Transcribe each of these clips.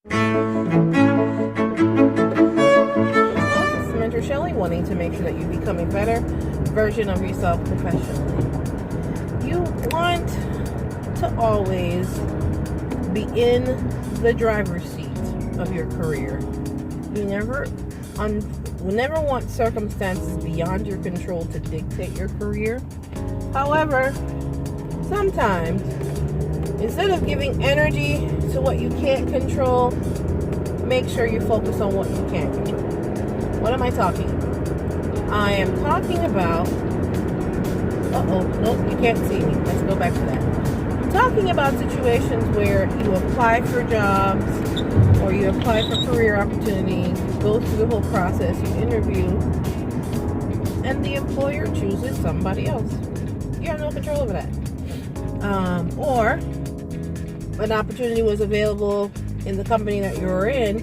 This is Mentor Shelley, wanting to make sure that you become a better version of yourself professionally. You want to always be in the driver's seat of your career. You never want circumstances beyond your control to dictate your career. However, sometimes, instead of giving energy to what you can't control, make sure you focus on what you can control. What am I talking about? I am talking about... nope, you can't see me. Let's go back to that. I'm talking about situations where you apply for jobs or you apply for career opportunities, you go through the whole process, you interview, and the employer chooses somebody else. You have no control over that. Or an opportunity was available in the company that you were in,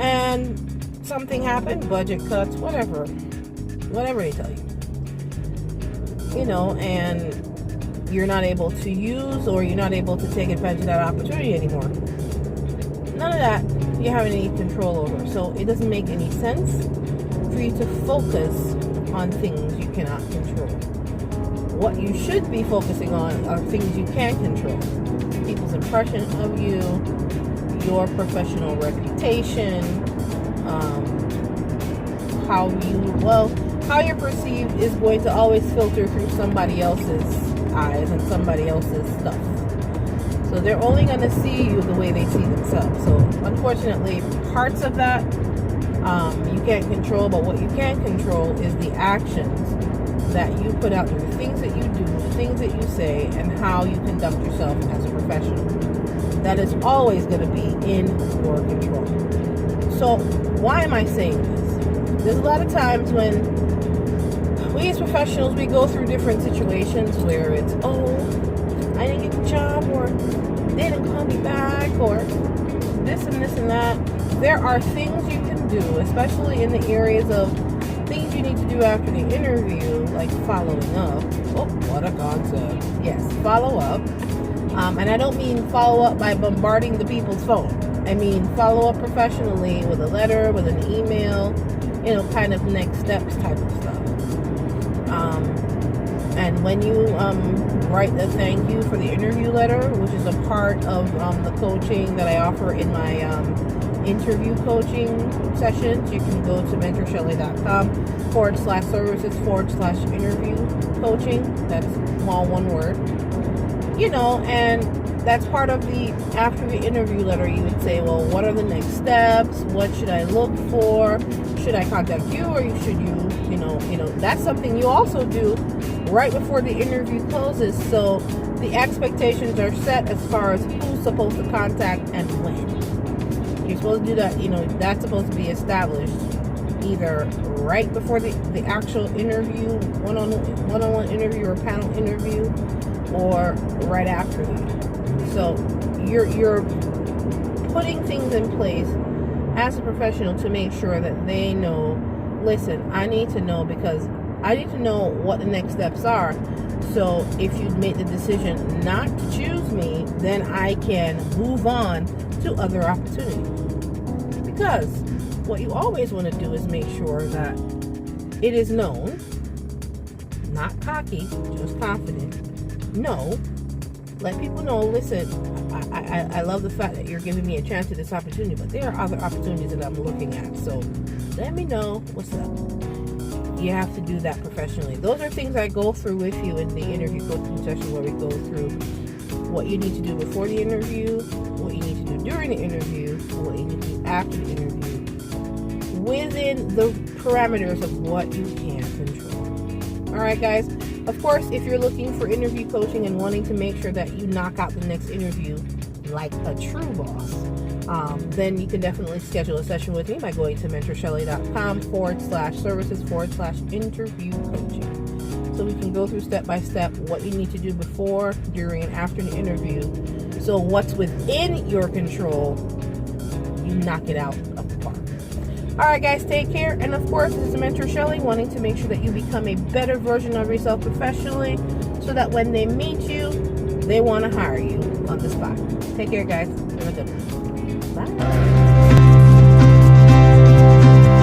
and something happened, budget cuts, whatever they tell you, and you're not able to use, or you're not able to take advantage of that opportunity anymore. None of that you have any control over. So it doesn't make any sense for you to focus on things you cannot control. What you should be focusing on are things you can control. People's impression of you, your professional reputation, how you're perceived is going to always filter through somebody else's eyes and somebody else's stuff. So they're only going to see you the way they see themselves. So unfortunately, parts of that you can't control, but what you can control is the actions that you put out there, the things that you do, the things that you say, and how you conduct yourself as a professional. That is always going to be in your control. So why am I saying this? There's a lot of times when we as professionals, we go through different situations where it's, I didn't get the job, or they didn't call me back, or this and this and that. There are things you can do, especially in the areas of things you need to do after the interview, like following up. Oh, what a concept. Yes, follow up. And I don't mean follow up by bombarding the people's phone. I mean follow up professionally with a letter, with an email, kind of next steps type of stuff. And when you write the thank you for the interview letter, which is a part of the coaching that I offer in my interview coaching sessions, you can go to mentorshelley.com/services/interview coaching. That's all one word. And that's part of after the interview letter, you would say, well, what are the next steps? What should I look for? Should I contact you, or should you, that's something you also do right before the interview closes. So the expectations are set as far as who's supposed to contact and when. You're supposed to do that, that's supposed to be established either right before the actual interview, one-on-one interview or panel interview, or right after that. So you're putting things in place as a professional to make sure that they know, listen, I need to know, because I need to know what the next steps are. So if you made the decision not to choose me, then I can move on to other opportunities. Because what you always want to do is make sure that it is known, not cocky, just confident. No, let people know, listen, I love the fact that you're giving me a chance at this opportunity, but there are other opportunities that I'm looking at. So let me know what's up. You have to do that professionally. Those are things I go through with you in the interview coaching session, where we go through what you need to do before the interview, what you need to do during the interview, and what you need to do after the interview, within the parameters of what you can control. All right, guys. Of course, if you're looking for interview coaching and wanting to make sure that you knock out the next interview like a true boss, then you can definitely schedule a session with me by going to mentorshelley.com/services/interview coaching. So we can go through step by step what you need to do before, during, and after the interview. So what's within your control, you knock it out of the park. All right, guys, take care. And of course, this is Mentor Shelley, wanting to make sure that you become a better version of yourself professionally, so that when they meet you, they want to hire you on the spot. Take care, guys. Have a good one.